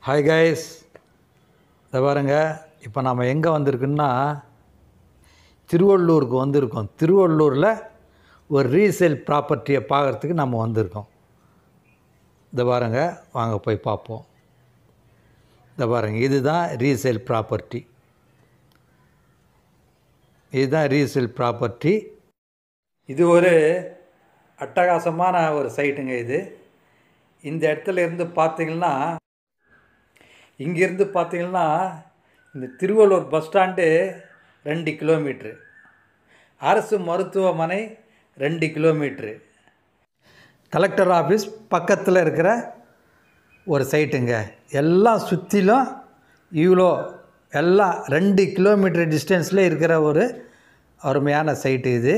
Hi guys, இதை பாருங்க. இப்போ நம்ம எங்கே வந்திருக்குன்னா திருவள்ளூருக்கு வந்திருக்கோம். திருவள்ளூரில் ஒரு ரீசேல் ப்ராப்பர்ட்டியை பார்க்குறதுக்கு நம்ம வந்திருக்கோம். இதை பாருங்க, வாங்க போய் பார்ப்போம். இதை பாருங்க, இதுதான் ரீசேல் ப்ராப்பர்ட்டி. இதுதான் ரீசேல் ப்ராப்பர்ட்டி. இது ஒரு அட்டகாசமான ஒரு சைட்டுங்க. இந்த இடத்துல இருந்து பார்த்தீங்கன்னா, இங்கேருந்து பார்த்தீங்கன்னா இந்த திருவள்ளூர் பஸ் ஸ்டாண்டு 2 கிலோமீட்ரு, அரசு மருத்துவமனை 2 கிலோமீட்ரு, கலெக்டர் ஆஃபீஸ் பக்கத்தில் இருக்கிற ஒரு சைட்டுங்க. எல்லாம் சுற்றிலும் இவ்வளோ எல்லாம் 2 கிலோமீட்டர் டிஸ்டன்ஸில் இருக்கிற ஒரு அருமையான சைட்டு இது.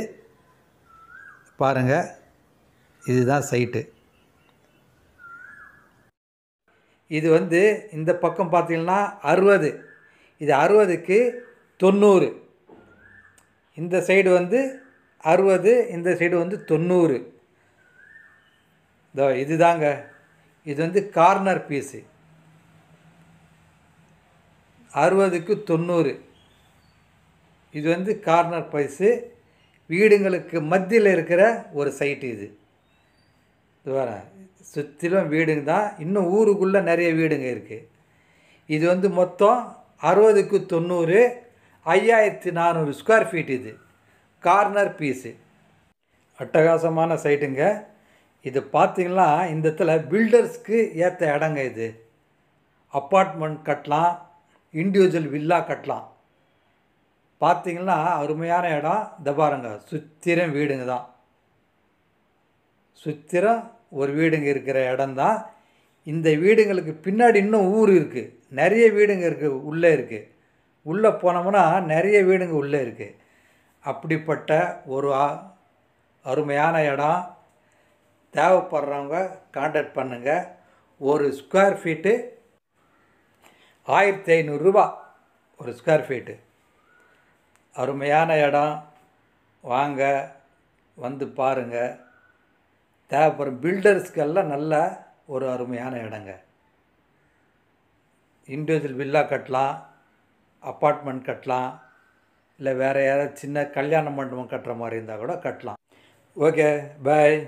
பாருங்கள், இதுதான் சைட்டு. இது இந்த பக்கம் பார்த்தீங்கன்னா 60, இது 60க்கு 90. இந்த சைடு 60, இந்த சைடு 90. இதோ இதுதாங்க, இது கார்னர் பீஸு. 60க்கு 90, இது கார்னர் பீஸு. வீடுங்களுக்கு மத்தியில் இருக்கிற ஒரு சைட்டு இது. வேற சுற்றிலும் வீடுங்க தான். இன்னும் ஊருக்குள்ளே நிறைய வீடுங்க இருக்குது. இது மொத்தம் 60க்கு 90, 5400 ஸ்கொயர் ஃபீட். இது கார்னர் பீஸு. அட்டகாசமான சைட்டுங்க. இது பார்த்திங்கன்னா இந்த இடத்துல பில்டர்ஸ்க்கு ஏற்ற இடங்க. இது அப்பார்ட்மெண்ட் கட்டலாம், இண்டிவிஜுவல் வில்லா கட்டலாம். பார்த்திங்கன்னா அருமையான இடம். இந்த பாருங்க, சுத்திரம் வீடுங்க தான். சுத்திரம் ஒரு வீடுங்க இருக்கிற இடம்தான். இந்த வீடுங்களுக்கு பின்னாடி இன்னும் ஊர் இருக்குது, நிறைய வீடுங்க இருக்குது, உள்ளே இருக்குது. உள்ளே போனோம்னா நிறைய வீடுங்க உள்ளே இருக்குது. அப்படிப்பட்ட ஒரு அருமையான இடம். தேவைப்படுறவங்க கான்டாக்ட் பண்ணுங்கள். ஒரு ஸ்கொயர் ஃபீட்டு 1500 ரூபா ஒரு ஸ்கொயர் ஃபீட்டு. அருமையான இடம். வாங்க, வந்து பாருங்கள். தேவைப்படும் பில்டர்ஸ்க்கெல்லாம் நல்ல ஒரு அருமையான இடங்க. இண்டிவிஜுவல் வில்லா கட்டலாம், அப்பார்ட்மெண்ட் கட்டலாம், இல்லை வேறு யாராவது சின்ன கல்யாண மண்டபம் கட்டுற மாதிரி இருந்தால் கூட கட்டலாம். ஓகே, பாய்.